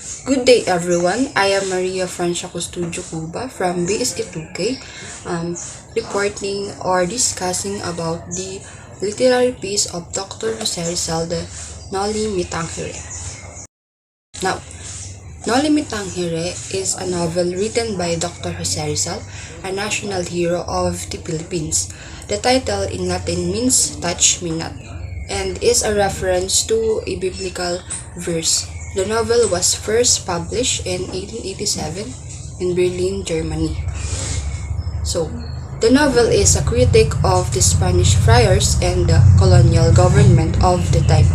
Good day everyone, I am Maria Francia Custudio Cuba from BSE2K, reporting or discussing about the literary piece of Dr. Jose Rizal, the Noli Me Tangere. Now, Noli Me Tangere is a novel written by Dr. Jose Rizal, a national hero of the Philippines. The title in Latin means "Touch Me Not" and is a reference to a biblical verse. The novel was first published in 1887 in Berlin, Germany. So, the novel is a critique of the Spanish friars and the colonial government of the time.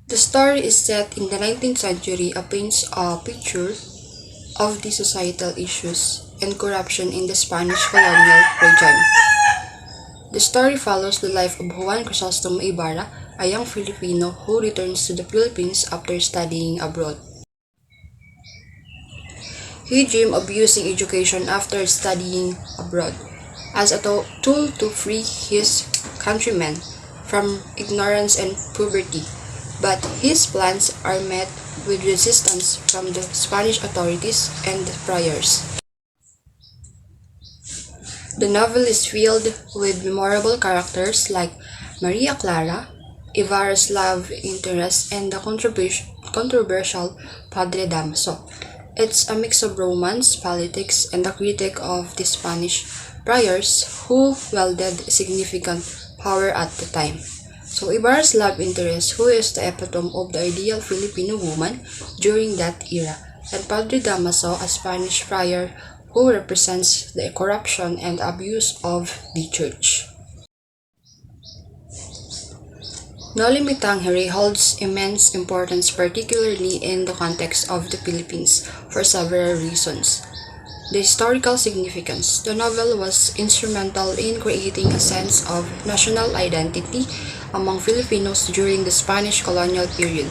The story is set in the 19th century and paints a picture of the societal issues and corruption in the Spanish colonial regime. The story follows the life of Juan Crisostomo Ibarra, a young Filipino who returns to the Philippines after studying abroad. He dreamed of using education after studying abroad as a tool to free his countrymen from ignorance and poverty, but his plans are met with resistance from the Spanish authorities and the friars. The novel is filled with memorable characters like Maria Clara, Ibarra's love interest, and the controversial Padre Damaso. It's a mix of romance, politics, and a critique of the Spanish friars who wielded significant power at the time. So Ibarra's love interest, who is the epitome of the ideal Filipino woman during that era, and Padre Damaso, a Spanish friar who represents the corruption and abuse of the church. Noli Me Tangere holds immense importance, particularly in the context of the Philippines, for several reasons. The historical significance. The novel was instrumental in creating a sense of national identity among Filipinos during the Spanish colonial period.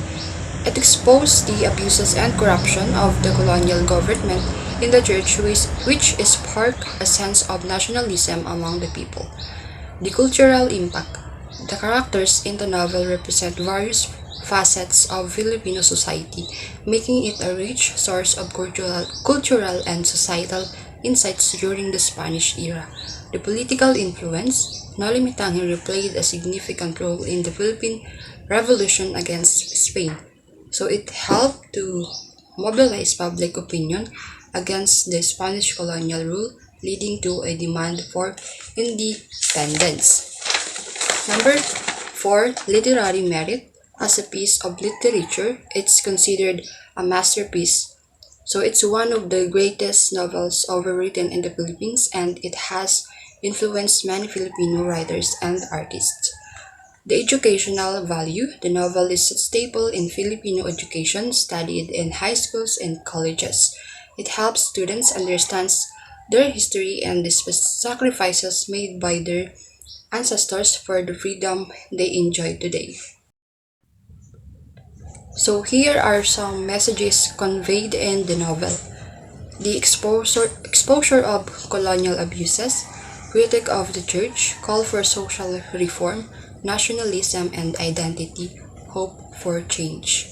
It exposed the abuses and corruption of the colonial government in the church, which sparked a sense of nationalism among the people. The cultural impact. The characters in the novel represent various facets of Filipino society, making it a rich source of cultural and societal insights during the Spanish era. The political influence. Noli Me Tangere played a significant role in the Philippine Revolution against Spain, so it helped to mobilize public opinion against the Spanish colonial rule, leading to a demand for independence. Number 4. Literary merit. As a piece of literature, it's considered a masterpiece. So it's one of the greatest novels ever written in the Philippines, and it has influenced many Filipino writers and artists. The educational value. The novel is a staple in Filipino education, studied in high schools and colleges. It helps students understand their history and the sacrifices made by their ancestors for the freedom they enjoy today. So here are some messages conveyed in the novel. The exposure of colonial abuses, critique of the church, call for social reform, nationalism and identity, hope for change.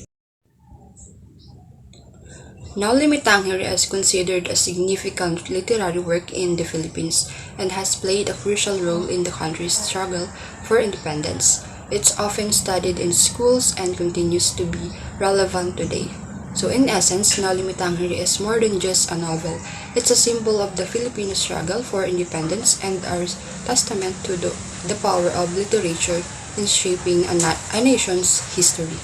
Noli Me Tangere is considered a significant literary work in the Philippines and has played a crucial role in the country's struggle for independence. It's often studied in schools and continues to be relevant today. So in essence, Noli Me Tangere is more than just a novel. It's a symbol of the Filipino struggle for independence and a testament to the power of literature in shaping a nation's history.